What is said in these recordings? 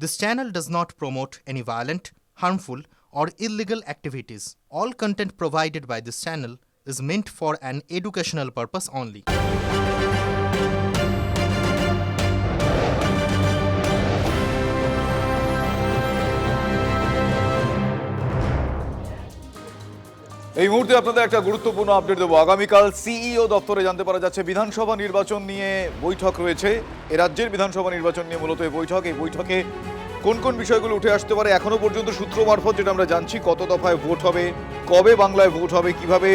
This channel does not promote any violent, harmful, or illegal activities. All content provided by this channel is meant for an educational purpose only. এই মুহূর্তে আপনাদের একটা গুরুত্বপূর্ণ update দেবো। আগামীকাল CEO দপ্তরে জানতে পারা যাচ্ছে বিধানসভা নির্বাচন নিয়ে বৈঠক রয়েছে। এ রাজ্যের বিধানসভা নির্বাচন নিয়ে মূলত এই বৈঠকে কোন কোন বিষয়গুলো উঠে আসতে পারে এখনো পর্যন্ত সূত্র মারফত যেটা আমরা জানছি, কত দফায় ভোট হবে, কবে বাংলায় ভোট হবে, কিভাবে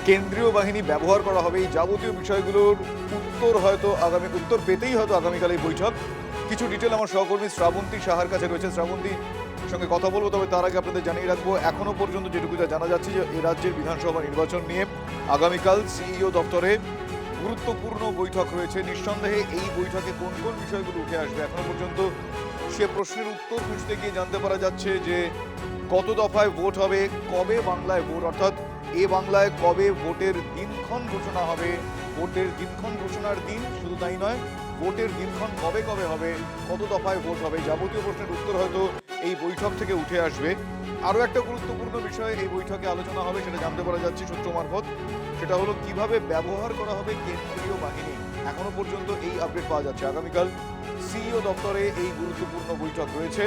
কেন্দ্রীয় বাহিনী ব্যবহার করা হবে, এই যাবতীয় বিষয়গুলোর উত্তর পেতেই হয়তো আগামীকাল এই বৈঠক। কিছু ডিটেল আমার সহকর্মী শ্রাবন্তী সাহার কাছে রয়েছে। শ্রাবন্তী সঙ্গে কথা বলবো, তবে তার আগে আপনাদের জানিয়ে রাখবো এখনো পর্যন্ত যেটুকু জানা যাচ্ছে যে এই রাজ্যের বিধানসভা নির্বাচন নিয়ে আগামীকাল সিইও দপ্তরে গুরুত্বপূর্ণ বৈঠক রয়েছে। নিঃসন্দেহে এই বৈঠকে কোন কোন বিষয়গুলো উঠে আসবে এখনো পর্যন্ত সে প্রশ্নের উত্তর খুঁজতে গিয়ে জানতে পারা যাচ্ছে যে কত দফায় ভোট হবে, কবে বাংলায় ভোট, অর্থাৎ এ বাংলায় কবে ভোটের দিনক্ষণ ঘোষণা হবে, ভোটের দিনক্ষণ ঘোষণার দিন, শুধু তাই নয় ভোটের দিনক্ষণ কবে কবে হবে, কত দফায় ভোট হবে, যাবতীয় প্রশ্নের উত্তর হয়তো এই বৈঠক থেকে উঠে আসবে। আরও একটা গুরুত্বপূর্ণ বিষয় এই বৈঠকে আলোচনা হবে, সেটা জানতে পারা যাচ্ছে সূত্র মারফত, সেটা হলো কিভাবে ব্যবহার করা হবে কেন্দ্রীয় বাহিনী। এখনো পর্যন্ত এই আপডেট পাওয়া যাচ্ছে। আগামীকাল সিইও দপ্তরে এই গুরুত্বপূর্ণ বৈঠক রয়েছে।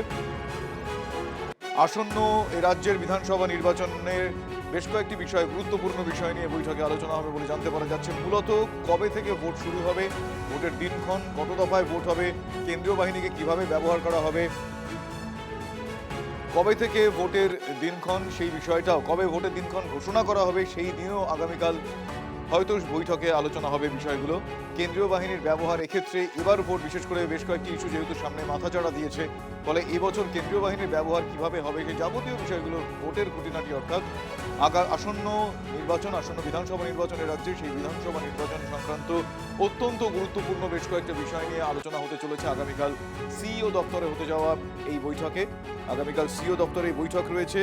আসন্ন এ রাজ্যের বিধানসভা নির্বাচনের বেশ কয়েকটি গুরুত্বপূর্ণ বিষয় নিয়ে বৈঠকে আলোচনা হবে বলে জানতে পারা যাচ্ছে। মূলত কবে থেকে ভোট শুরু হবে, ভোটের দিনক্ষণ, কত দফায় ভোট হবে, কেন্দ্রীয় বাহিনীকে কিভাবে ব্যবহার করা হবে, কবে থেকে ভোটের দিনক্ষণ, সেই বিষয়টাও কবে ভোটের দিনক্ষণ ঘোষণা করা হবে সেই দিনও আগামীকাল হয়তো বৈঠকে আলোচনা হবে বিষয়গুলো। কেন্দ্রীয় বাহিনীর ব্যবহার এক্ষেত্রে এবার ভোট বিশেষ করে বেশ কয়েকটি ইস্যু যেহেতু সামনে মাথাচাড়া দিয়েছে, ফলে এবছর কেন্দ্রীয় বাহিনীর ব্যবহার কিভাবে হবে সেই যাবতীয় বিষয়গুলো, ভোটের খুঁটিনাটি অর্থাৎ আসন্ন বিধানসভা নির্বাচনের রাজ্যে সেই বিধানসভা নির্বাচন সংক্রান্ত অত্যন্ত গুরুত্বপূর্ণ বেশ কয়েকটা বিষয় নিয়ে আলোচনা হতে চলেছে আগামীকাল সিইও দপ্তরে হতে যাওয়া এই বৈঠকে। আগামীকাল সিইও দপ্তরে এই বৈঠক রয়েছে।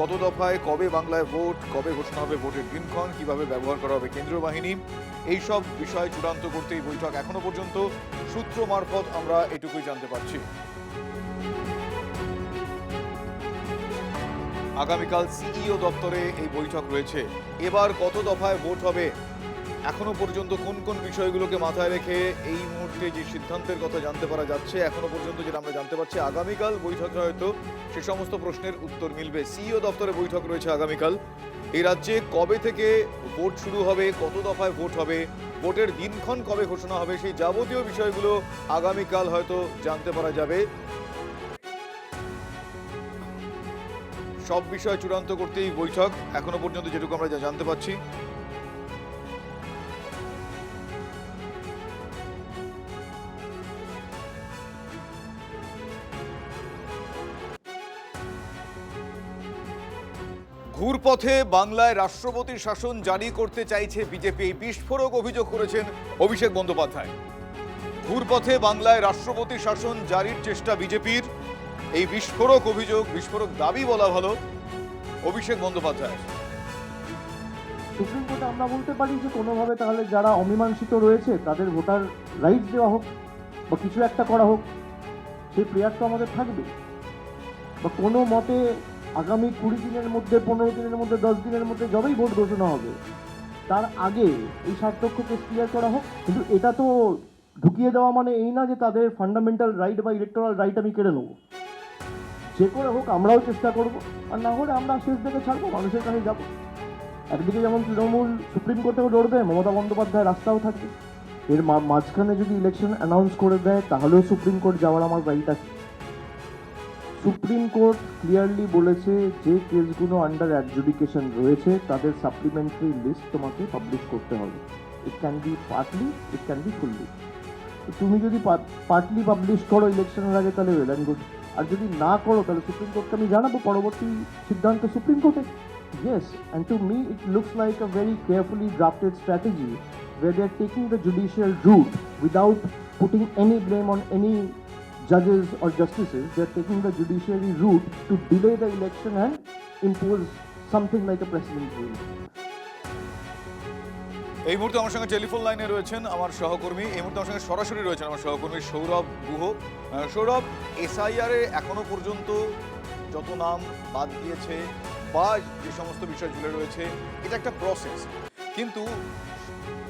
কত দফায় কবে বাংলায় ভোট, কবে ঘোষণা হবে ভোটের দিনক্ষণ, কিভাবে ব্যবহার করা হবে কেন্দ্রীয় বাহিনী, এইসব বিষয় চূড়ান্ত করতে এই বৈঠক। এখনো পর্যন্ত সূত্র মারফত আমরা এটুকুই জানতে পারছি। আগামীকাল সিইও দপ্তরে এই বৈঠক রয়েছে। এবার কত দফায় ভোট হবে, এখনো পর্যন্ত কোন কোন বিষয়গুলোকে মাথায় রেখে এই মুহূর্তে যে সিদ্ধান্তের কথা জানতে পারা যাচ্ছে, এখনো পর্যন্ত যেটা আমরা জানতে পারছি আগামীকাল বৈঠকে হয়তো সে সমস্ত প্রশ্নের উত্তর মিলবে। সিইও দপ্তরে বৈঠক রয়েছে আগামীকাল। এই রাজ্যে কবে থেকে ভোট শুরু হবে, কত দফায় ভোট হবে, ভোটের দিনক্ষণ কবে ঘোষণা হবে, সেই যাবতীয় বিষয়গুলো আগামীকাল হয়তো জানতে পারা যাবে। সব বিষয় চূড়ান্ত করতেই বৈঠক এখনো পর্যন্ত যেটুকু আমরা জানতে পারছি। ঘুরপথে বাংলায় রাষ্ট্রপতির শাসন জারি করতে চাইছে বিজেপি, এই বিস্ফোরক অভিযোগ করেছেন অভিষেক বন্দ্যোপাধ্যায়। ঘুরপথে বাংলায় রাষ্ট্রপতির শাসন জারির চেষ্টা বিজেপির, এই বিস্ফোরক অভিযোগ, বিস্ফোরক দাবি বলা ভালো অভিষেক বন্দ্যোপাধ্যায়। সুপ্রিম কোর্টে আমরা বলতে পারি যে কোনোভাবে তাহলে যারা অমীমাংসিত রয়েছে তাদের ভোটার রাইটস দেওয়া হোক বা কিছু একটা করা হোক, সেই প্রেয়ার তো আমাদের থাকবে। বা কোনো মতে আগামী 20 দিনের মধ্যে, 15 দিনের মধ্যে, 10 দিনের মধ্যে যবেই ভোট ঘোষণা হবে তার আগে এই 60 লক্ষ কেস ক্লিয়ার করা হোক। কিন্তু এটা তো ঢুকিয়ে দেওয়া মানে এই না যে তাদের ফান্ডামেন্টাল রাইট বা ইলেকটোরাল রাইট আমি কেড়ে নেবো। যে করে হোক আমরাও চেষ্টা করব, আর না হলে আমরা শেষ দিকে ছাড়বো, মানুষের কাছে যাবো। একদিকে যেমন তৃণমূল সুপ্রিম কোর্টেও লড়বে, মমতা বন্দ্যোপাধ্যায় রাস্তাও থাকবে। এর মাঝখানে যদি ইলেকশন অ্যানাউন্স করে দেয় তাহলেও সুপ্রিম কোর্ট যাওয়ার আমার রাইট আছে। সুপ্রিম কোর্ট ক্লিয়ারলি বলেছে যে কেসগুলো আন্ডার অ্যাডজুডিকেশন রয়েছে তাদের সাপ্লিমেন্টারি লিস্ট তোমাকে পাবলিশ করতে হবে। It can be partly, it can be fully. তুমি যদি পার্টলি পাবলিশ করো ইলেকশনের আগে তাহলে ওয়েল অ্যান্ড গুড, আর যদি না করো তাহলে সুপ্রিম কোর্টকে আমি জানাবো, পরবর্তী সিদ্ধান্ত সুপ্রিম কোর্টে। Yes, and to me it looks like a very carefully drafted strategy where they are taking the judicial route without putting any blame on any judges or justices. They are taking the judiciary route to delay the election and impose something like a precedent rule. এই মুহূর্তে আমার সঙ্গে telephone লাইনে রয়েছেন আমার সহকর্মী, এই মুহূর্তে আমার সঙ্গে সরাসরি রয়েছেন আমার সহকর্মী সৌরভ গুহ। সৌরভ, এসআইআর এ এখনো পর্যন্ত যত নাম বাদ দিয়েছে বা যে সমস্ত বিষয় ঝুলে রয়েছে, এটা একটা প্রসেস, কিন্তু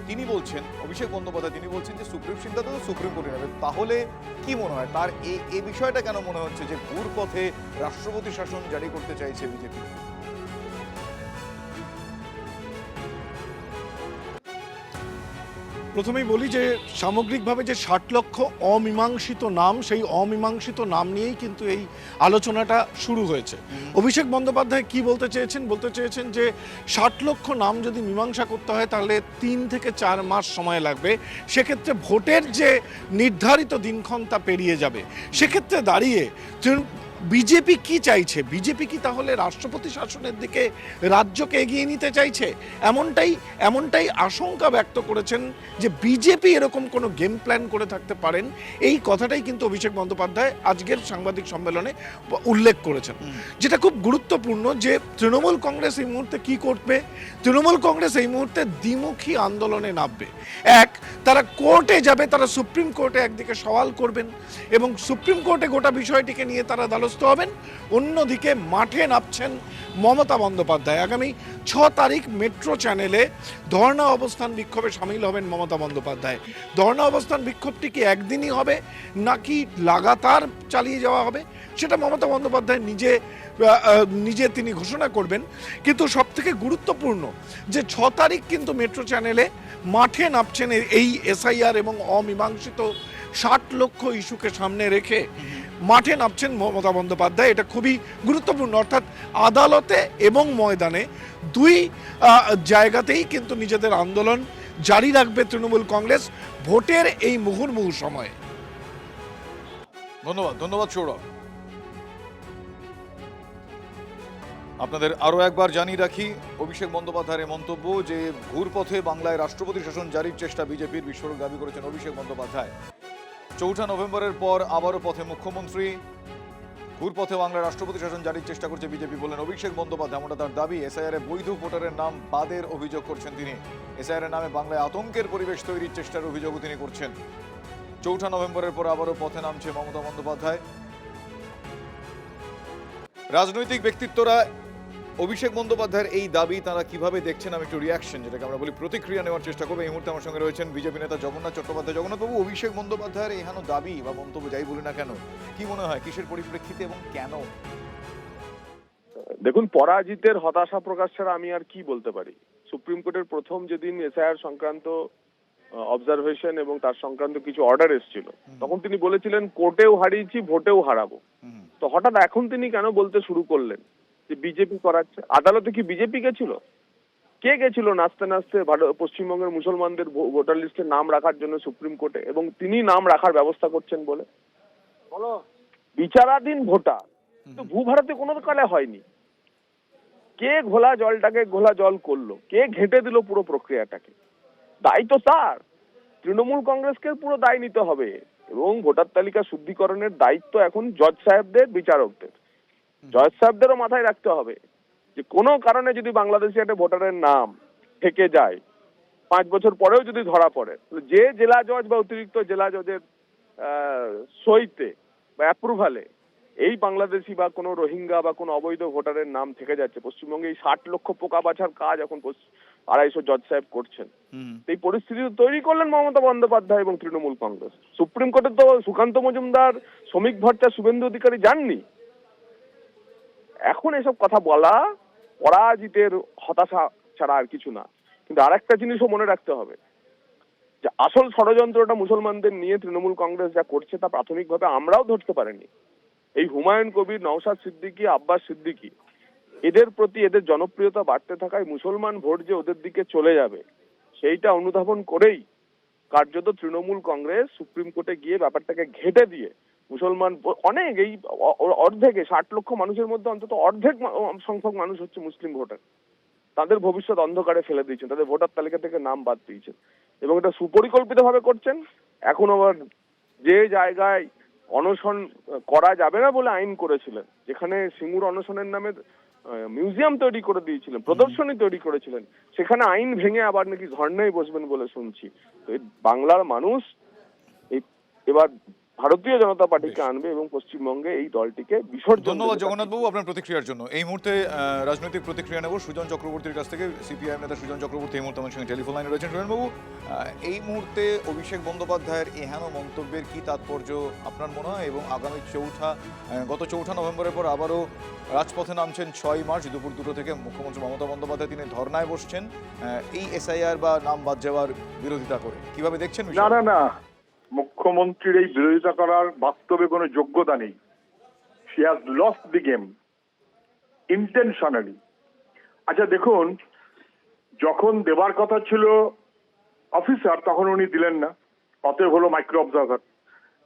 তিনি বলছেন, অভিষেক বন্দ্যোপাধ্যায় তিনি বলছেন যে সুপ্রিম সিদ্ধান্ত তো সুপ্রিম কোর্টে নেবে। তাহলে কি মনে হয় তার এই বিষয়টা কেন মনে হচ্ছে যে ঘুর পথে রাষ্ট্রপতি শাসন জারি করতে চাইছে বিজেপি? প্রথমেই বলি যে সামগ্রিকভাবে যে 60 লক্ষ অমীমাংসিত নাম, সেই অমীমাংসিত নাম নিয়েই কিন্তু এই আলোচনাটা শুরু হয়েছে। অভিষেক বন্দ্যোপাধ্যায় কি বলতে চেয়েছেন যে 60 লক্ষ নাম যদি মীমাংসা করতে হয় তাহলে 3 থেকে 4 মাস সময় লাগবে। সেক্ষেত্রে ভোটের যে নির্ধারিত দিনক্ষণ তা পেরিয়ে যাবে। সেক্ষেত্রে দাঁড়িয়ে বিজেপি কি চাইছে? বিজেপি কি তাহলে রাষ্ট্রপতি শাসনের দিকে রাজ্যকে এগিয়ে নিতে চাইছে? এমনটাই আশঙ্কা ব্যক্ত করেছেন যে বিজেপি এরকম কোনো গেম প্ল্যান করে থাকতে পারেন। এই কথাটাই কিন্তু অভিষেক বন্দ্যোপাধ্যায় আজকের সাংবাদিক সম্মেলনে উল্লেখ করেছেন, যেটা খুব গুরুত্বপূর্ণ। যে তৃণমূল কংগ্রেস এই মুহূর্তে কি করবে? তৃণমূল কংগ্রেস এই মুহূর্তে দ্বিমুখী আন্দোলনে নামবে। তারা কোর্টে যাবে, তারা সুপ্রিম কোর্টে একদিকে সওয়াল করবেন এবং সুপ্রিম কোর্টে গোটা বিষয়টিকে নিয়ে তারা দ্বারস্থ হবেন। অন্যদিকে মাঠে নামছেন মমতা বন্দ্যোপাধ্যায়। আগামী 6 তারিখ মেট্রো চ্যানেলে ধর্ণা অবস্থান বিক্ষোভে সামিল হবেন মমতা বন্দ্যোপাধ্যায়। ধর্ণা অবস্থান বিক্ষোভটি কি একদিনই হবে নাকি লাগাতার চালিয়ে যাওয়া হবে সেটা মমতা বন্দ্যোপাধ্যায় নিজে তিনি ঘোষণা করবেন। কিন্তু সবথেকে গুরুত্বপূর্ণ যে 6 তারিখ কিন্তু মেট্রো চ্যানেলে মাঠে নামছেন এই এসআইআর এবং অমীমাংসিত 60 লক্ষ ইস্যুকে সামনে রেখে মাঠে নামছেন মমতা বন্দ্যোপাধ্যায়। এটা খুবই গুরুত্বপূর্ণ। অর্থাৎ আদালতে এবং ময়দানে দুই জায়গাতেই কিন্তু নিজেদের আন্দোলন জারি রাখবে তৃণমূল কংগ্রেস ভোটের এই মুহুর্মুহু সময়ে। ধন্যবাদ সৌরভ। আপনাদের আরো একবার জানিয়ে রাখি, অভিষেক বন্দ্যোপাধ্যায়ের মন্তব্য যে ঘুরপথে বাংলায় রাষ্ট্রপতি শাসন জারির চেষ্টা বিজেপির, বিস্ফোরক দাবি করেছেন অভিষেক বন্দ্যোপাধ্যায়। 4 নভেম্বরের পর আবারও পথে মুখ্যমন্ত্রী, ঘুরপথে বাংলায় রাষ্ট্রপতি শাসন জারির চেষ্টা করছে বিজেপি বললেন অভিষেক বন্দ্যোপাধ্যায়। এমনটা তার দাবি। এসআইআর এ বৈধ ভোটারের নাম বাদের অভিযোগ করছেন তিনি। এসআইআর এর নামে বাংলায় আতঙ্কের পরিবেশ তৈরির চেষ্টার অভিযোগও তিনি করছেন। 4 নভেম্বরের পর আবারও পথে নামছে মমতা বন্দ্যোপাধ্যায়। রাজনৈতিক ব্যক্তিত্বরা অভিষেক বন্দ্যোপাধ্যায়ের এই দাবি তারা কিভাবে দেখছেন, আমি একটু রিয়াকশন, যেটাকে আমরা বলি প্রতিক্রিয়া নেওয়ার চেষ্টা করবো। এই মুহূর্তে আমার সঙ্গে রয়েছেন বিজেপি নেতা জগন্নাথ চট্টোপাধ্যায়। জগন্নাথবাবু, অভিষেক বন্দ্যোপাধ্যায়ের এহেন দাবি বা মন্তব্য যাই বলি না কেন, কি মনে হয় কিসের পরিপ্রেক্ষিতে এবং কেন? দেখুন, পরাজিতের হতাশা প্রকাশ ছাড়া আমি আর কি বলতে পারি। সুপ্রিম কোর্টের প্রথম যেদিন এসআইআর সংক্রান্ত অবজারভেশন এবং তার সংক্রান্ত কিছু অর্ডার এসেছিল, তখন তিনি বলেছিলেন কোর্টেও হারিয়েছি, ভোটেও হারাবো। তো হঠাৎ এখন তিনি কেন বলতে শুরু করলেন যে বিজেপি করাচ্ছে? আদালতে কি বিজেপি গেছিল? কে গেছিল নাচতে নাচতে পশ্চিমবঙ্গের মুসলমানদের ভোটার লিস্টে নাম রাখার জন্য সুপ্রিম কোর্টে, এবং তিনি নাম রাখার ব্যবস্থা করছেন বলে? বিচারাধীন ভোটার তো ভূভারতে কোনো কালে হয়নি। কে ঘোলা জল করলো? কে ঘেঁটে দিল পুরো প্রক্রিয়াটাকে? দায় তো তার। তৃণমূল কংগ্রেসকে পুরো দায় নিতে হবে এবং ভোটার তালিকা শুদ্ধিকরণের দায়িত্ব এখন জজ সাহেবদের, বিচারকদের। জজ সাহেবদেরও মাথায় রাখতে হবে যে কোনো কারণে যদি বাংলাদেশি একটা ভোটারের নাম থেকে যায়, 5 বছর পরেও যদি ধরা পড়ে, যে জেলা জজ বা অতিরিক্ত জেলা জজের সইতে বা অ্যাপ্রুভালে এই বাংলাদেশি বা কোনো রোহিঙ্গা বা কোনো অবৈধ ভোটারের নাম থেকে যাচ্ছে, পশ্চিমবঙ্গে এই 60 লক্ষ পোকা বাছার কাজ এখন 250 জজ সাহেব করছেন। এই পরিস্থিতি তৈরি করলেন মমতা বন্দ্যোপাধ্যায় এবং তৃণমূল কংগ্রেস। সুপ্রিম কোর্টে তো সুকান্ত মজুমদার, শ্রমিক ভট্টাচার্য, শুভেন্দু অধিকারী যাননি। এখন এসব কথা বলা পরাজিতের হতাশা ছাড়া আর কিছু না। কিন্তু আরেকটা জিনিসও মনে রাখতে হবে যে আসল ষড়যন্ত্রটা মুসলমানদের নিয়ে তৃণমূল কংগ্রেস যা করছে তা প্রাথমিকভাবে আমরাও ধরতে পারিনি। এই হুমায়ুন কবির, নওশাদ সিদ্দিকী, আব্বাস সিদ্দিকী, এদের প্রতি এদের জনপ্রিয়তা বাড়তে থাকায় মুসলমান ভোট যে ওদের দিকে চলে যাবে সেইটা অনুধাবন করেই কার্যত তৃণমূল কংগ্রেস সুপ্রিম কোর্টে গিয়ে ব্যাপারটাকে ঘেঁটে দিয়ে মুসলমান অনেক, এই অর্ধেকে 60 লক্ষ মানুষের মধ্যে অন্তত অর্ধেক সংখ্যক মানুষ হচ্ছে মুসলিম ভোটার, তাদের ভবিষ্যৎ অন্ধকারে ফেলে দিয়েছেন, তাদের ভোটার তালিকা থেকে নাম বাদ দিয়েছেন এবং এটা সুপরিকল্পিতভাবে করছেন। এখন আবার যে জায়গায় অনশন করা যাবে না বলে আইন করেছিলেন, যেখানে সিঙ্গুর অনশনের নামে মিউজিয়াম তৈরি করে দিয়েছিলেন, প্রদর্শনী তৈরি করেছিলেন, সেখানে আইন ভেঙে আবার নাকি ধর্নায় বসবেন বলে শুনছি। তো এই বাংলার মানুষ এবার ভারতীয় জনতা পার্টিকে আনবে এবং পশ্চিমবঙ্গে এই দলটিকে বিসর্জন ধন্যবাদ দেবে। জগন্নাথবাবু আপনার প্রতিক্রিয়ার জন্য। এই মুহূর্তে রাজনৈতিক প্রতিক্রিয়া নেব সুজন চক্রবর্তীর কাছ থেকে। সিপিআইএম নেতা সুজন চক্রবর্তী এই মুহূর্তে আমার সঙ্গে টেলিফোন লাইনে রয়েছেন। সুজনবাবু, এই মুহূর্তে অভিষেক বন্দ্যোপাধ্যায়ের এহেন মন্তব্যের কি তাৎপর্য আপনার মনে হয়, এবং আগামী গত 4 নভেম্বরের পর আবারও রাজপথে নামছেন 6 মার্চ দুপুর 2 থেকে মুখ্যমন্ত্রী মমতা বন্দ্যোপাধ্যায় তিনি ধর্নায় বসছেন এই এসআইআর বা নাম বাদ যাওয়ার বিরোধিতা করে, কিভাবে দেখছেন না বিষয়টা? না না, মুখ্যমন্ত্রীর এই বিরোধিতা করার বাস্তবে কোনো যোগ্যতা নেই। She has lost the game intentionally. আচ্ছা দেখুন, যখন দেবার কথা ছিল অফিসার তখন উনি দিলেন না, অতএব হলো মাইক্রো অবজার্ভার।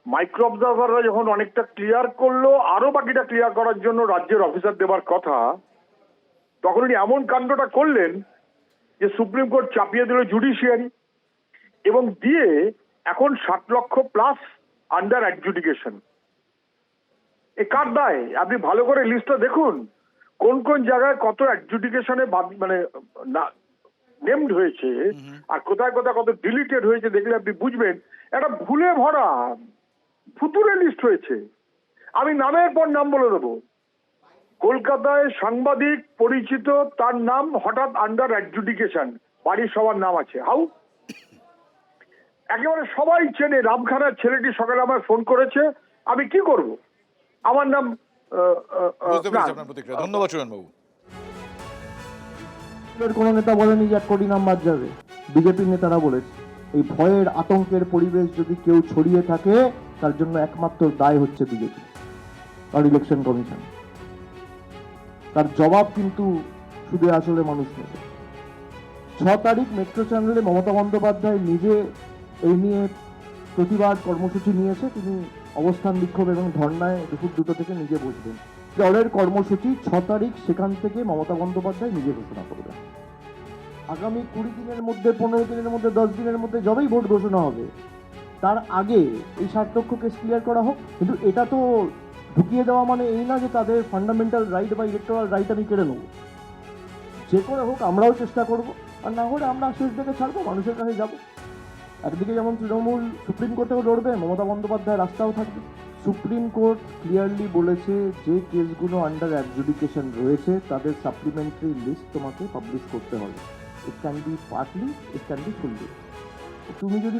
মাইক্রো অবজার্ভাররা যখন অনেকটা ক্লিয়ার করলো, আরো বাকিটা ক্লিয়ার করার জন্য রাজ্যের অফিসার দেবার কথা, তখন উনি এমন কাণ্ডটা করলেন যে সুপ্রিম কোর্ট চাপিয়ে দিল জুডিশিয়ারি, এবং দিয়ে এখন 60 লক্ষ প্লাস আন্ডার অ্যাডজুডিকেশন। এ কার দায়? আপনি ভালো করে লিস্টটা দেখুন, কোন কোন জায়গায় কত অ্যাডজুডিকেশনে মানে নেমড হয়েছে আর কোথায় কোথায় কত ডিলিটেড হয়েছে, দেখলে আপনি বুঝবেন একটা ভুলে ভরা ফুতুরে লিস্ট হয়েছে। আমি নামের পর নাম বলে দেবো। কলকাতায় সাংবাদিক পরিচিত, তার নাম হঠাৎ আন্ডার অ্যাডজুডিকেশন, বাড়ির সবার নাম আছে। হাউ? একেবারে সবাই চেনে। রামখানার ছেলেটি সকালে আমার ফোন করেছে, আমি কি করব? আমার নাম বুঝতে পেরেছি আপনার প্রতিক্রিয়া। ধন্যবাদ সুজনবাবু। কোনো নেতা বলেনি যে 1 কোটি নাম বাদ যাবে, বিজেপির নেতারা বলেছে। এই ভয়ের আতঙ্কের পরিবেশ যদি কেউ ছড়িয়ে থাকে, তার জন্য একমাত্র দায় হচ্ছে বিজেপি আর ইলেকশন কমিশন। তার জবাব কিন্তু শুধু আসলে মানুষ নেবে। 6 তারিখ মেট্রো চ্যানেলে মমতা বন্দ্যোপাধ্যায় নিজে এই নিয়ে প্রতিবাদ কর্মসূচি নিয়েছে। তিনি অবস্থান বিক্ষোভ এবং ধর্নায় দুপুর 2 থেকে নিজে বসবেন। দলের কর্মসূচি 6 তারিখ, সেখান থেকে মমতা বন্দ্যোপাধ্যায় নিজে ঘোষণা করবেন। আগামী 20 দিনের মধ্যে, 15 দিনের মধ্যে, 10 দিনের মধ্যে যবেই ভোট ঘোষণা হবে, তার আগে এই 60 লক্ষ কেস ক্লিয়ার করা হোক। কিন্তু এটা তো ঢুকিয়ে দেওয়া মানে এই না যে তাদের ফান্ডামেন্টাল রাইট বা ইলেকটোরাল রাইট আমি কেড়ে নেব। যে করে হোক আমরাও চেষ্টা করব, আর না হলে আমরা শেষ দেখে ছাড়বো, মানুষের কাছে যাব। একদিকে যেমন তৃণমূল সুপ্রিম কোর্টেও লড়বে, মমতা বন্দ্যোপাধ্যায় রাস্তাও থাকবে। সুপ্রিম কোর্ট ক্লিয়ারলি বলেছে যে কেসগুলো আন্ডার অ্যাডজুডিকেশন রয়েছে তাদের সাপ্লিমেন্টারি লিস্ট তোমাকে পাবলিশ করতে হবে। It can be partly, it can be fully. তুমি যদি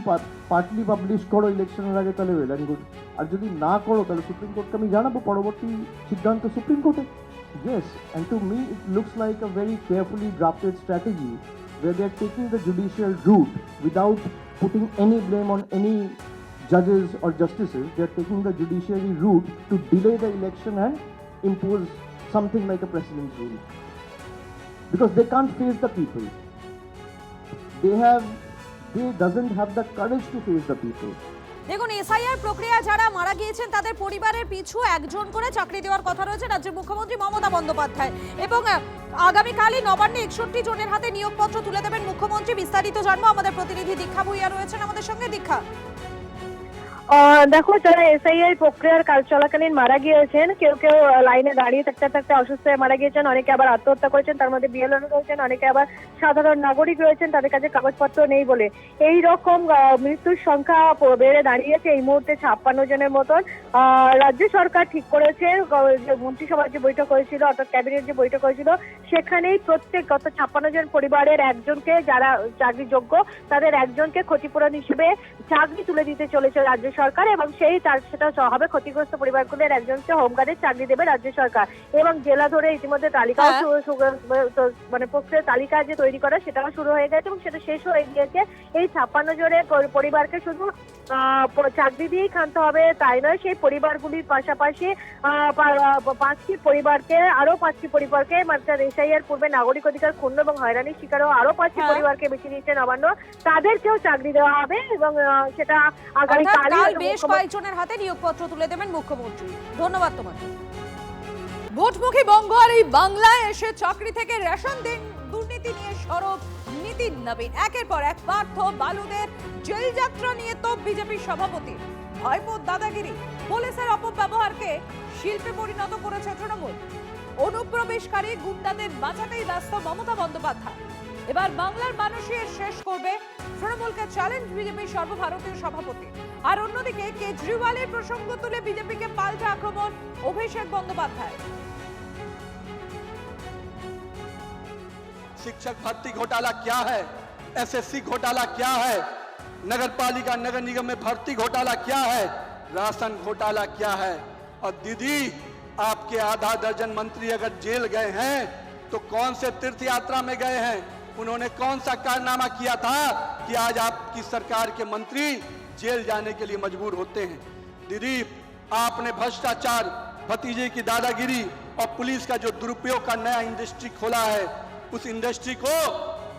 পার্টলি পাবলিশ করো ইলেকশনের আগে, তাহলে ওয়েল অ্যান্ড গুড। আর যদি না করো, তাহলে সুপ্রিম কোর্টকে আমি জানাবো পরবর্তী সিদ্ধান্ত সুপ্রিম কোর্টে। Yes, and to me it looks like a very carefully drafted strategy where they are taking the judicial route without putting any blame on any judges or justices. They are taking the judiciary route to delay the election and impose something like a precedent rule. Because they can't face the people. They doesn't have the courage to face the people. দেখুন, SIR প্রক্রিয়া যারা মারা গিয়েছেন তাদের পরিবারের পিছু একজন করে চাকরি দেওয়ার কথা রয়েছে রাজ্যের মুখ্যমন্ত্রী মমতা বন্দ্যোপাধ্যায়, এবং আগামীকালই নবান্নে 61 জনের হাতে নিয়োগপত্র তুলে দেবেন মুখ্যমন্ত্রী। বিস্তারিত জানবো, আমাদের প্রতিনিধি দীক্ষা ভুইয়া রয়েছেন আমাদের সঙ্গে। দীক্ষা, দেখো, যারা এসআইআর প্রক্রিয়ার কাজ চলাকালীন মারা গিয়েছেন, কেউ কেউ লাইনে দাঁড়িয়ে থাকতে থাকতে অসুস্থ হয়ে মারা গিয়েছেন, অনেকে আবার আত্মহত্যা করেছেন, তার মধ্যে বিএলও রয়েছেন, অনেকে আবার সাধারণ নাগরিক রয়েছেন, তাদের কাছে কাগজপত্র নেই বলে এই রকম মৃত্যুর সংখ্যা বেড়ে দাঁড়িয়েছে এই মুহূর্তে 56 জনের মতন। রাজ্য সরকার ঠিক করেছে, মন্ত্রিসভার যে বৈঠক হয়েছিল, অর্থাৎ ক্যাবিনেট যে বৈঠক হয়েছিল, সেখানেই প্রত্যেক গত 56 জন পরিবারের একজনকে, যারা চাকরি যোগ্য তাদের একজনকে ক্ষতিপূরণ হিসেবে চাকরি তুলে দিতে চলেছে রাজ্য সরকার, এবং সেটা হবে ক্ষতিগ্রস্ত পরিবারগুলোর একজনকে হোমগার্ডের চাকরি দেবে রাজ্য সরকার। এবং জেলা ধরে ইতিমধ্যে তালিকাও মানে প্রক্রিয়ার তালিকা যে তৈরি করা সেটাও শুরু হয়ে গেছে, এবং সেটা শেষ হয়ে গিয়েছে। এই 56 জনের পরিবারকে শুধু চাকরি দিয়েই খানতে হবে তাই নয়, সেই পরিবারগুলির পাশাপাশি 5টি পরিবারকে, আরো 5টি পরিবারকে, মানে এসআইআর পূর্বে নাগরিক অধিকার ক্ষুণ্ণ এবং হয়রানির শিকারও আরো 5টি পরিবারকে বেছে নিয়েছে নবান্ন, তাদেরকেও চাকরি দেওয়া হবে, এবং সেটা আগামীকালই বেশ কয়েকজনের হাতে নিয়োগপত্র তুলে দেবেন মুখ্যমন্ত্রী। ধন্যবাদ তোমাকে। ভোটমুখী বঙ্গ আর এই বাংলায় এসে চাকরি থেকে রেশন দুর্নীতি নিয়ে সরব নীতিন নবীন। একের পর এক পার্থ বালুদের জেল যাত্রা নিয়ে তো বিজেপির সভাপতি। ভাইপোর দাদাগিরি, পুলিশের অপব্যবহারকে শিল্পে পরিণত করেছে তৃণমূল। অনুপ্রবেশকারী গুন্ডাদের বাঁচাতেই ব্যস্ত মমতা বন্দ্যোপাধ্যায়। এবার বাংলার মানুষই শেষ করবে তৃণমূলকে চ্যালেঞ্জ বিজেপির সর্বভারতীয় সভাপতি। আর অন্যদিকে কেজরিওয়ালের প্রসঙ্গ তুলে বিজেপিকে পাল্টা আক্রমণ অভিষেক বন্দ্যোপাধ্যায়। शिक्षक भर्ती घोटाला क्या है, एसएससी घोटाला क्या है, नगर पालिका नगर निगम में भर्ती घोटाला क्या है, राशन घोटाला क्या है। और दीदी, आपके आधा दर्जन मंत्री अगर जेल गए हैं तो कौन से तीर्थ यात्रा में गए हैं, उन्होंने कौन सा कारनामा किया था कि आज आपकी सरकार के मंत्री जेल जाने के लिए मजबूर होते हैं। दीदी, आपने भ्रष्टाचार, भतीजे की दादागिरी और पुलिस का जो दुरुपयोग का नया इंडस्ट्री खोला है, उस इंडस्ट्री को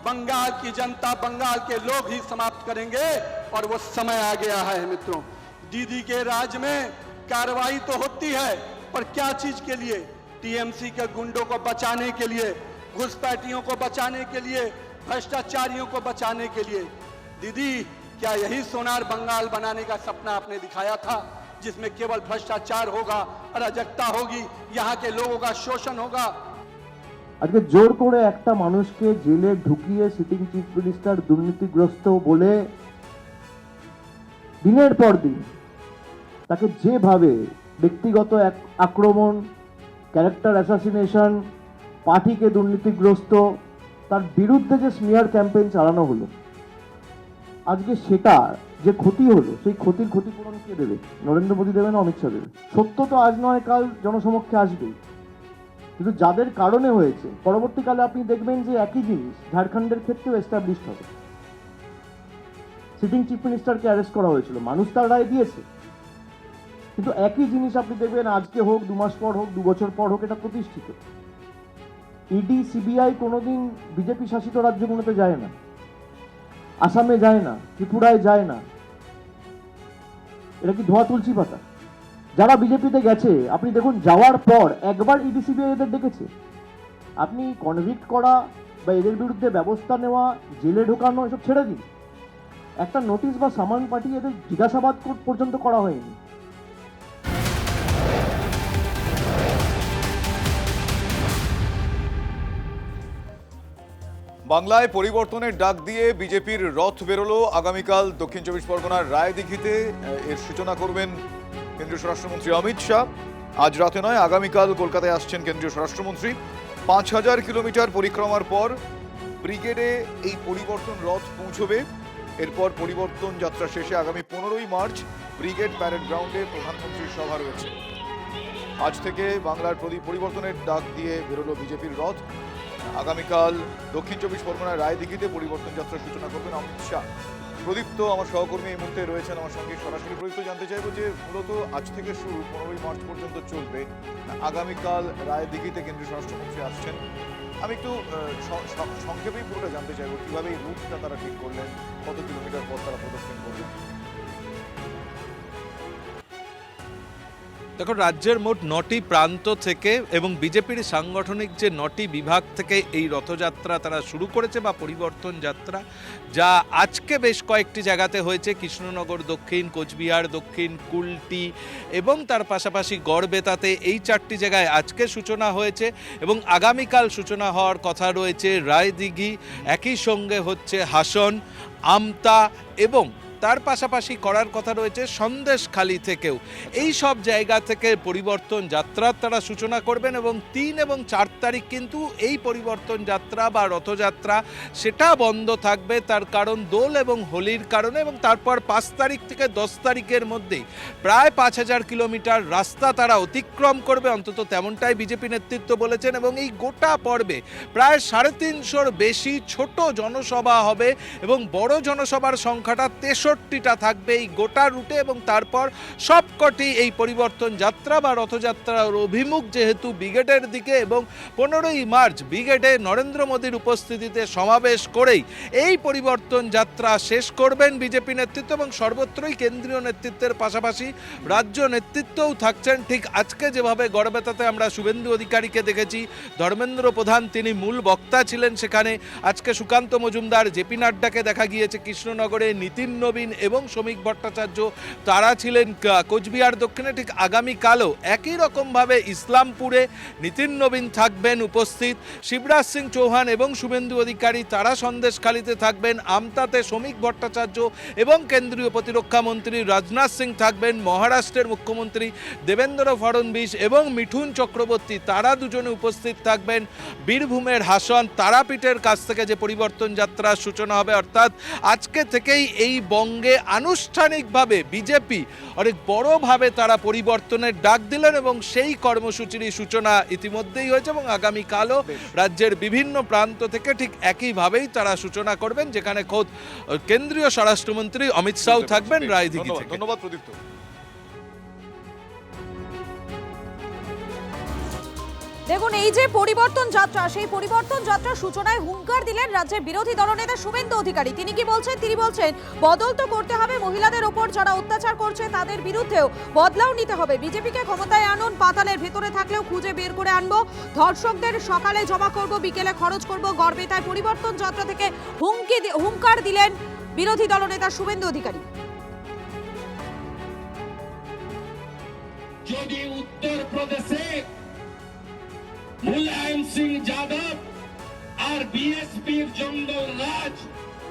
बंगाल की जनता, बंगाल के लोग ही समाप्त करेंगे और वो समय आ गया है मित्रों। दीदी के राज में कार्रवाई तो होती है, पर क्या चीज के लिए? टीएमसी के गुंडों को बचाने के लिए, घुसपैठियों को बचाने के लिए, भ्रष्टाचारियों को बचाने के लिए। दीदी, क्या यही सोनार बंगाल बनाने का सपना आपने दिखाया था, जिसमें केवल भ्रष्टाचार होगा, अराजकता होगी, यहाँ के लोगों का शोषण होगा? আজকে জোর করে একটা মানুষকে জেলে ঢুকিয়ে সিটিং চিফ মিনিস্টার দুর্নীতিগ্রস্ত বলে দিনের পর দিন তাকে যেভাবে ব্যক্তিগত এক আক্রমণ, ক্যারেক্টার অ্যাসাসিনেশন, পার্টিকে দুর্নীতিগ্রস্ত, তার বিরুদ্ধে যে স্মিয়ার ক্যাম্পেইন চালানো হলো, আজকে সেটা যে ক্ষতি হলো, সেই ক্ষতির ক্ষতিপূরণ কে দেবে? নরেন্দ্র মোদী দেবে না অমিত শাহ দেবে? সত্য তো আজ নয় কাল জনসমক্ষে আসবেই, কিন্তু যাদের কারণে হয়েছে পরবর্তীকালে আপনি দেখবেন যে একই জিনিস ঝাড়খণ্ডের ক্ষেত্রেও এস্টাবলিশড হবে। সিটিং চিফ মিনিস্টারকে অ্যারেস্ট করা হয়েছিল, মানুষ তার রায় দিয়েছে, কিন্তু একই জিনিস আপনি দেখবেন আজকে হোক, 2 মাস পর হোক, 2 বছর পর হোক, এটা প্রতিষ্ঠিত। ইডি সিবিআই কোনোদিন বিজেপি শাসিত রাজ্যগুলোতে যায় না, আসামে যায় না, ত্রিপুরায় যায় না। এটা কি ধোয়া তুলসী পাতা? যারা বিজেপিতে গেছে আপনি দেখুন, যাওয়ার পর একবার ইডি সিবিআই এদের ডেকেছে? আপনি কনভিক্ট করা বা এদের বিরুদ্ধে ব্যবস্থা নেওয়া, জেলে ঢোকানো, এসব ছেড়ে দিন, একটা নোটিশ বা সামান পাঠিয়ে এদের জিজ্ঞাসাবাদ পর্যন্ত করা হয়নি। বাংলায় পরিবর্তনের ডাক দিয়ে বিজেপির রথ বেরোলো। আগামীকাল দক্ষিণ 24 পরগনার রায়দিঘিতে এর সূচনা করবেন কেন্দ্রীয় স্বরাষ্ট্রমন্ত্রী অমিত শাহ। আজ রাতে নয়, আগামীকাল কলকাতায় আসছেন কেন্দ্রীয় স্বরাষ্ট্রমন্ত্রী। 5000 কিলোমিটার পরিক্রমার পর ব্রিগেডে এই পরিবর্তন রথ পৌঁছবে। এরপর পরিবর্তন যাত্রা শেষে আগামী 15ই মার্চ ব্রিগেড প্যারেড গ্রাউন্ডে প্রধানমন্ত্রীর সভা রয়েছে। আজ থেকে বাংলার পরিবর্তনের ডাক দিয়ে বেরোলো বিজেপির রথ। আগামীকাল দক্ষিণ 24 পরগনার রায়দিঘিতে পরিবর্তন যাত্রার সূচনা করবেন অমিত শাহ। প্রদীপ্ত আমার সহকর্মী এই মুহূর্তে রয়েছেন আমার সঙ্গে সরাসরি। প্রদীপ্ত, জানতে চাইবো যে মূলত আজ থেকে শুরু 15ই মার্চ পর্যন্ত চলবে, আগামীকাল রায়দিঘিতে কেন্দ্রীয় স্বরাষ্ট্রমন্ত্রী আসছেন। আমি একটু সংক্ষেপেই পুরোটা জানতে চাইবো, কিভাবে এই রুটটা তারা ঠিক করলেন, কত কিলোমিটার পর তারা প্রদক্ষিণ করলেন। দেখো, রাজ্যের মোট 9টি প্রান্ত থেকে এবং বিজেপির সাংগঠনিক যে 9টি বিভাগ থেকে এই রথযাত্রা তারা শুরু করেছে বা পরিবর্তন যাত্রা, যা আজকে বেশ কয়েকটি জায়গাতে হয়েছে। কৃষ্ণনগর দক্ষিণ, কোচবিহার দক্ষিণ, কুলটি এবং তার পাশাপাশি গড়বেতাতে, এই 4টি জায়গায় আজকে সূচনা হয়েছে এবং আগামীকাল সূচনা হওয়ার কথা রয়েছে রায়দিঘি, একই সঙ্গে হচ্ছে হাসন, আমতা এবং তার পাশাপাশি করার কথা রয়েছে সন্দেশখালি থেকেও। এই সব জায়গা থেকে পরিবর্তন যাত্রার তারা সূচনা করবেন এবং 3 এবং 4 তারিখ কিন্তু এই পরিবর্তন যাত্রা বা রথযাত্রা সেটা বন্ধ থাকবে, তার কারণ দোল এবং হোলির কারণে। এবং তারপর 5 তারিখ থেকে 10 তারিখের মধ্যেই প্রায় 5000 কিলোমিটার রাস্তা তারা অতিক্রম করবে, অন্তত তেমনটাই বিজেপি নেতৃত্ব বলেছেন। এবং এই গোটা পর্বে প্রায় 350-র বেশি ছোট জনসভা হবে এবং বড় জনসভার সংখ্যাটা 63টা থাকবে এই গোটা রুটে। এবং তারপর সবকটি এই পরিবর্তন যাত্রা বা রথযাত্রার অভিমুখ যেহেতু ব্রিগেডের দিকে, এবং 15ই মার্চ ব্রিগেডে নরেন্দ্র মোদীর উপস্থিতিতে সমাবেশ করেই এই পরিবর্তন যাত্রা শেষ করবেন বিজেপি নেতৃত্ব। এবং সর্বত্রই কেন্দ্রীয় নেতৃত্বের পাশাপাশি রাজ্য নেতৃত্বও থাকছেন। ঠিক আজকে যেভাবে গড়বেতাতে আমরা শুভেন্দু অধিকারীকে দেখেছি, ধর্মেন্দ্র প্রধান তিনি মূল বক্তা ছিলেন সেখানে। আজকে সুকান্ত মজুমদার, জেপি নাড্ডাকে দেখা গিয়েছে কৃষ্ণনগরে, নীতিন নবীন নবীন এবং শ্রমিক ভট্টাচার্য তারা ছিলেন কোচবিহার দক্ষিণে, ঠিক আগামীকালও একই রকমভাবে ইসলামপুরে নিতিন নবীন থাকবেন উপস্থিত, শিবরাজ সিং চৌহান এবং শুভেন্দু অধিকারী তারা সন্দেশখালীতে থাকবেন, আমতাতে শ্রমিক ভট্টাচার্য এবং কেন্দ্রীয় প্রতিরক্ষা মন্ত্রী রাজনাথ সিং থাকবেন, মহারাষ্ট্রের মুখ্যমন্ত্রী দেবেন্দ্র ফডনবিস এবং মিঠুন চক্রবর্তী তারা দুজনে উপস্থিত থাকবেন। বীরভূমের হাসন তারাপীঠের কাছ থেকে যে পরিবর্তন যাত্রার সূচনা হবে, অর্থাৎ আজকে থেকেই এই বঙ্গে আনুষ্ঠানিকভাবে বিজেপি অনেক বড়ভাবে তারা পরিবর্তনের ডাক দিলেন এবং সেই কর্মসূচির সূচনা ইতিমধ্যেই হয়েছে এবং আগামীকালও রাজ্যের বিভিন্ন প্রান্ত থেকে ঠিক একইভাবেই তারা সূচনা করবেন, যেখানে খোদ কেন্দ্রীয় স্বরাষ্ট্রমন্ত্রী অমিত শাহ থাকবেন রায়দিঘি থেকে। ধন্যবাদ প্রদীপ্ত। দেখুন, এই যে পরিবর্তন যাত্রা, সেই পরিবর্তন যাত্রার সূচনায় হুঙ্কার দিলেন রাজ্যের বিরোধী দলনেতা শুভেন্দু অধিকারী। তিনি কি বলছেন? তিনি বলছেন বদল তো করতে হবে, মহিলাদের ওপর যারা অত্যাচার করছে তাদের বিরুদ্ধেও বদলাও নিতে হবে। বিজেপিকে ক্ষমতায় আনুন, পাতালের ভেতরে থাকলেও খুঁজে বের করে আনবো, ধর্ষকদের সকালে জমা করব, বিকেলে খরচ করব। গড়বেতায় পরিবর্তন যাত্রা থেকে হুঙ্কার দিলেন বিরোধী দলনেতা শুভেন্দু অধিকারী। যদি উত্তর প্রদেশে মুলায়ম সিং যাদব আর বিএসপির জঙ্গল রাজ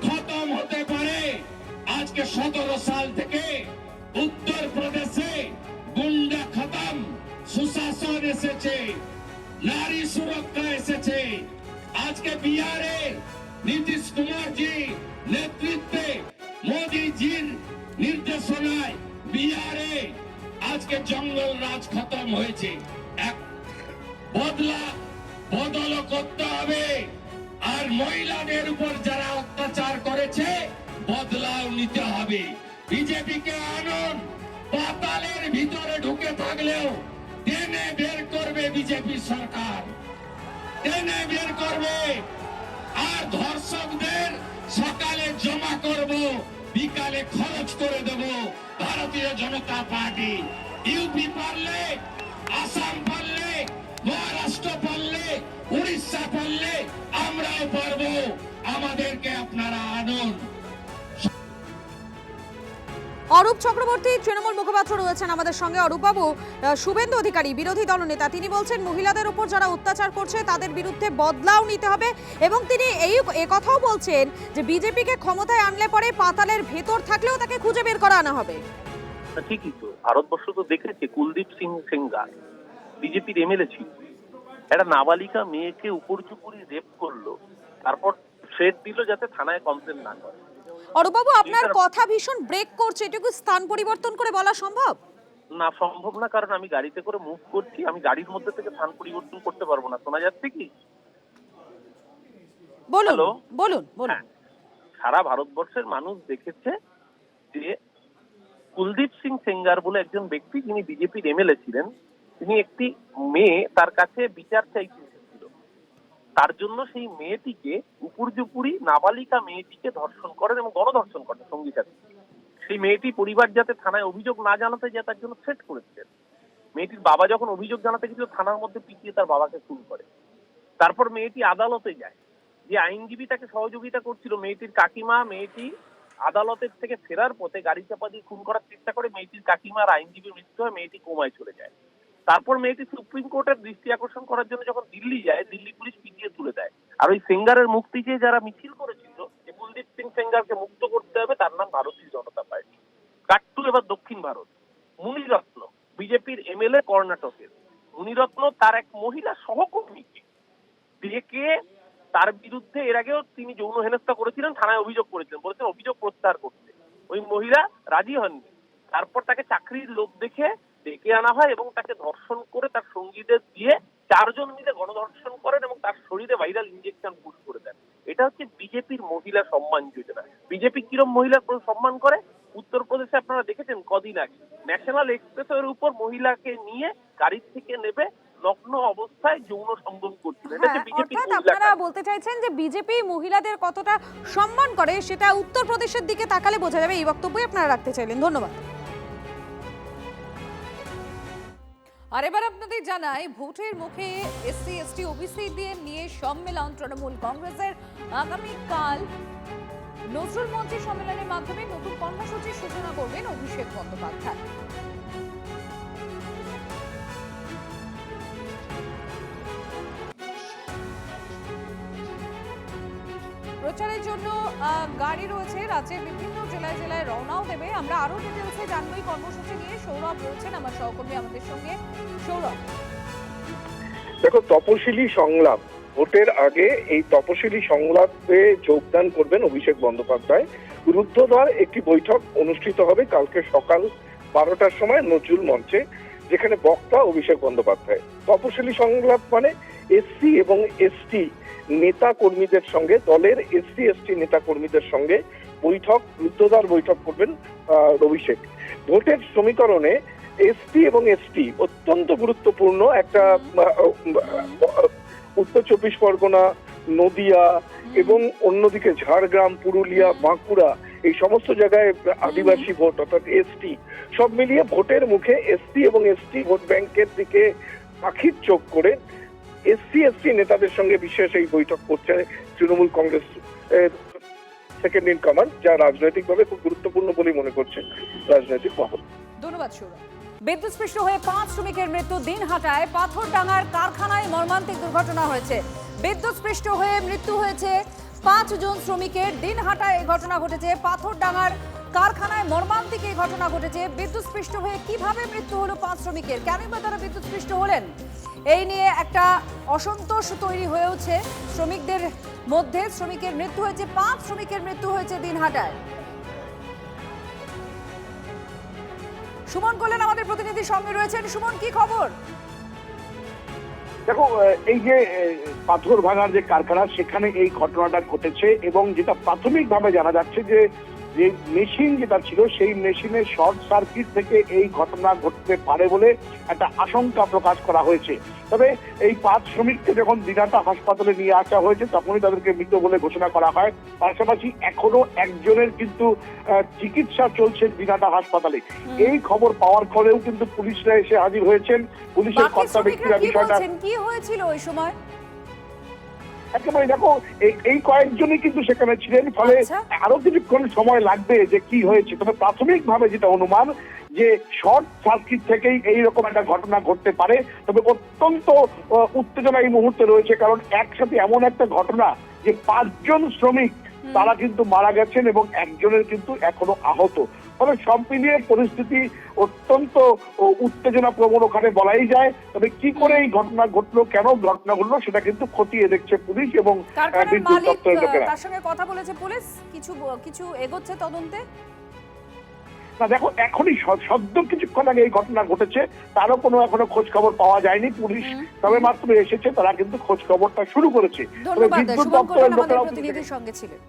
খতম হতে পারে, আজকে 17 সাল থেকে উত্তর প্রদেশে গুন্ডা খতম, সুশাসন এসেছে, নারী সুরক্ষা এসেছে। আজকে বিহারে নীতিশ কুমার জি নেতৃত্বে মোদী জির নির্দেশনায় বিহারে আজকে জঙ্গল রাজ খতম হয়েছে। বদল করতে হবে, আর মহিলাদের উপর যারা অত্যাচার করেছে বদলাও নিতে হবে। বিজেপিকে আনুন, পাতালের ভিতরে ঢুকে থাকলেও টেনে বের করবে বিজেপি সরকার, টেনে বের করবে। আর ধর্ষকদের সকালে জমা করব, বিকালে খরচ করে দেব ভারতীয় জনতা পার্টি। ইউপি পারলে, আসাম পারলে, মহারাষ্ট্র পারলে, উড়িষ্যা পারলে আমরাও পারবো। আমাদেরকে আপনারা আনুন। অরূপ চক্রবর্তী তৃণমূল মুখপাত্র রয়েছেন আমাদের সঙ্গে। অরূপ বাবু, শুভেন্দু অধিকারী বিরোধী দলনেতা, তিনি বলছেন মহিলাদের উপর যারা অত্যাচার করছে তাদের বিরুদ্ধে বদলাও নিতে হবে এবং তিনি এই কথাও বলছেন যে বিজেপিকে ক্ষমতায় আনলে পরে পাতালের ভেতর থাকলেও তাকে খুঁজে বের করা আনা হবে। ঠিকই তো, ভারতবর্ষ তো দেখেছে কুলদীপ সিং সেঙ্গার বিজেপির এমএলএ ছিল, একটা নাবালিকা মেয়েকে উপর্যুপুরি রেপ করলো, তারপর থ্রেট দিল যাতে থানায় কমপ্লেন না করে। অরূপবাবু, আপনার কথা ভীষণ ব্রেক করছে, এটুকু স্থান পরিবর্তন করে বলা সম্ভব? না, সম্ভব না, কারণ আমি গাড়িতে করে মুভ করছি, আমি গাড়ির মধ্যে থেকে স্থান পরিবর্তন করতে পারবো না। শোনা যাচ্ছে কি? বলুন বলুন বলুন। সারা ভারতবর্ষের মানুষ দেখেছে যে কুলদীপ সিং সেঙ্গার বলে একজন ব্যক্তি, যিনি বিজেপির এমএলএ ছিলেন, তিনি একটি মেয়ে তার কাছে বিচার চাইতে এসেছিল, তার জন্য সেই মেয়েটিকে উপর্যুপুরি নাবালিকা মেয়েটিকে ধর্ষণ করেন এবং গণধর্ষণ করেন সঙ্গী সাথে। সেই মেয়েটি পরিবার যাতে থানায় অভিযোগ না জানাতে যায় তার জন্য থ্রেট করেছিলেন। মেয়েটির বাবা যখন অভিযোগ জানাতে গেছিল, থানার মধ্যে পিটিয়ে তার বাবাকে খুন করে। তারপর মেয়েটি আদালতে যায়, যে আইনজীবী তাকে সহযোগিতা করছিল, মেয়েটির কাকিমা মেয়েটি আদালতের থেকে ফেরার পথে গাড়ি চাপা দিয়ে খুন করার চেষ্টা করে, মেয়েটির কাকিমা আর আইনজীবীর মৃত্যু হয়, মেয়েটি কোমায় চলে যায়। তারপর মেয়েটি সুপ্রিম কোর্টের দৃষ্টি আকর্ষণ করার জন্য যখন দিল্লি যায়, দিল্লি পুলিশ পিটিয়ে তুলে দেয়। আর ওই সেঙ্গারের মুক্তি চেয়ে যারা মিছিল করেছিল যে কুলদীপ সিং সেঙ্গারকে মুক্ত করতে হবে, তার নাম ভারতীয় জনতা পার্টি। কাট্টু এবার দক্ষিণ ভারত, মুনিরত্ন বিজেপির এমএলএ কর্ণাটকের, মুনিরত্ন তার এক মহিলা সহকর্মীকে ডেকে তার বিরুদ্ধে এর আগেও তিনি যৌন হেনস্থা করেছিলেন, থানায় অভিযোগ করেছিলেন, বলেছেন অভিযোগ প্রত্যাহার করতে। ওই মহিলা রাজি হননি। তারপর তাকে চাকরির লোক দেখে ডেকে আনা হয় এবং তাকে ধর্ষণ করে তার সঙ্গীদের দিয়ে 4 জন মিলে গণধর্ষণ করেন এবং তার শরীরে ভাইরাল ইনজেকশন পুশ করে দেন। এটা হচ্ছে বিজেপির মহিলা সম্মান যোজনা। বিজেপি কিরম মহিলা সম্মান করে? উত্তরপ্রদেশে আপনারা দেখেছেন কদিন আগে ন্যাশনাল এক্সপ্রেসের উপর মহিলাকে নিয়ে গাড়ি থেকে নেবে নগ্ন অবস্থায় যৌন সঙ্গম করছিলেন। আপনারা বলতে চাইছেন যে বিজেপি মহিলাদের কতটা সম্মান করে সেটা উত্তরপ্রদেশের দিকে তাকালে বোঝা যাবে। এই বক্তব্যই আপনারা রাখতে চাইলেন। ধন্যবাদ। আর এবার আপনাদের জানাই, ভোটের মুখে এসসি এসটি ওবিসি দিয়ে নিয়ে সম্মেলন তৃণমূল কংগ্রেসের আগামীকাল নজরুল মঞ্চে সম্মেলনের মাধ্যমে নতুন কর্মসূচির সূচনা করবেন অভিষেক বন্দ্যোপাধ্যায়। প্রচারের জন্য গাড়ি রয়েছে, রাজ্যের বিভিন্ন জেলায় জেলায় রওনাও দেবে। আমরা আরো ডিটেলসে জানবো এই কর্মসূচি নিয়ে। সৌরভ রয়েছেন আমার সহকর্মী আমাদের সঙ্গে। সৌরভ, দেখো, তপশিলি সংলাপ, ভোটের আগে এই তপশিলি সংলাপে যোগদান করবেন অভিষেক বন্দ্যোপাধ্যায়। রুদ্ধদ্বার একটি বৈঠক অনুষ্ঠিত হবে কালকে সকাল 12টার সময় নজরুল মঞ্চে, যেখানে বক্তা অভিষেক বন্দ্যোপাধ্যায়। তপশিলি সংলাপ মানে এসসি এবং এসটি নেতা কর্মীদের সঙ্গে, দলের এসসি এসটি নেতা কর্মীদের সঙ্গে বৈঠক, রুদ্ধদ্বার বৈঠক করবেন অভিষেক। ভোটের সমীকরণে এসটি এবং এসটি অত্যন্ত গুরুত্বপূর্ণ একটা উত্তর 24 পরগনা, নদিয়া এবং অন্যদিকে ঝাড়গ্রাম, পুরুলিয়া, বাঁকুড়া, এই সমস্ত জায়গায় আদিবাসী ভোট অর্থাৎ এসটি, সব মিলিয়ে ভোটের মুখে এসটি এবং এসটি ভোট ব্যাংকের দিকে পাখির চোখ করে এসসি এসটি নেতাদের সঙ্গে বিশেষ এই বৈঠক করছে Trinamool Congress second in command, যা রাজনৈতিকভাবে খুব গুরুত্বপূর্ণ বলে মনে করছে রাজনৈতিক মহল। ধন্যবাদ সৌরভ। বিদ্যুৎস্পৃষ্ট হয়ে 5 শ্রমিকের মৃত্যু। দিনহাটায় পাথরডাঙ্গার কারখানায় মর্মান্তিক দুর্ঘটনা হয়েছে। বিদ্যুৎস্পৃষ্ট হয়ে মৃত্যু হয়েছে 5 জন শ্রমিকের। দিনহাটায় এই ঘটনা ঘটেছে। পাথরডাঙ্গার কারখানায় মর্মান্তিক এই ঘটনা ঘটেছে। বিদ্যুৎস্পৃষ্ট হয়ে কিভাবে মৃত্যু হলো 5 শ্রমিকের, কেনই বা তারা বিদ্যুৎস্পৃষ্ট হলেন, এই নিয়ে একটা অসন্তোষ তৈরি হয়েছে শ্রমিকদের মধ্যে। শ্রমিকের মৃত্যু হয়েছে, 5 শ্রমিকের মৃত্যু হয়েছে দিনহাটায়। সুমন কল্যাণ আমাদের প্রতিনিধির সঙ্গে রয়েছেন। সুমন, কি খবর? দেখো, এই যে পাথর ভাঙার যে কারখানা, সেখানে এই ঘটনাটা ঘটেছে এবং যেটা প্রাথমিকভাবে জানা যাচ্ছে যে মেশিন যেটা ছিল সেই মেশিনের শর্ট সার্কিট থেকে এই ঘটনা ঘটতে পারে বলে একটা আশঙ্কা প্রকাশ করা হয়েছে। তবে এই 5 শ্রমিককে যখন দিনহাটা হাসপাতালে নিয়ে আসা হয়েছে তখনই তাদেরকে মৃত বলে ঘোষণা করা হয়। পাশাপাশি এখনো একজনের কিন্তু চিকিৎসা চলছে দিনহাটা হাসপাতালে। এই খবর পাওয়ার পরেও কিন্তু পুলিশরা এসে হাজির হয়েছেন। পুলিশের কর্তা ব্যক্তিরা বিষয়টা কি হয়েছিল ওই সময় একেবারে, দেখো, এই কয়েকজনই কিন্তু সেখানে ছিলেন, ফলে আরো কিছুক্ষণ সময় লাগবে যে কি হয়েছে। তবে প্রাথমিকভাবে যেটা অনুমান যে শর্ট সার্কিট থেকেই এইরকম একটা ঘটনা ঘটতে পারে। তবে অত্যন্ত উত্তেজনা এই মুহূর্তে রয়েছে, কারণ একসাথে এমন একটা ঘটনা যে 5 জন শ্রমিক তারা কিন্তু মারা গেছেন এবং একজনের কিন্তু এখনো আহত। ফলে সব মিলিয়ে পরিস্থিতি অত্যন্ত উত্তেজনা প্রবণ ওখানে বলাই যায়। তবে কি করে এই ঘটনা ঘটলো, কেন ঘটনা ঘটলো, সেটা কিন্তু খতিয়ে দেখছে পুলিশ এবং বিদ্যুৎ দপ্তরের লোকেরা। তার সঙ্গে কথা বলেছে পুলিশ, কিছু এগোচ্ছে তদন্তে। না, দেখো, এখনই সদ্য কিছুক্ষণ আগে এই ঘটনা ঘটেছে, তারও কোনো এখনো খোঁজ খবর পাওয়া যায়নি। পুলিশ তবে মাত্র এসেছে, তারা কিন্তু খোঁজ খবরটা শুরু করেছে। ধন্যবাদ, সুমন কল্যাণ আমাদের প্রতিনিধির সঙ্গে ছিলেন।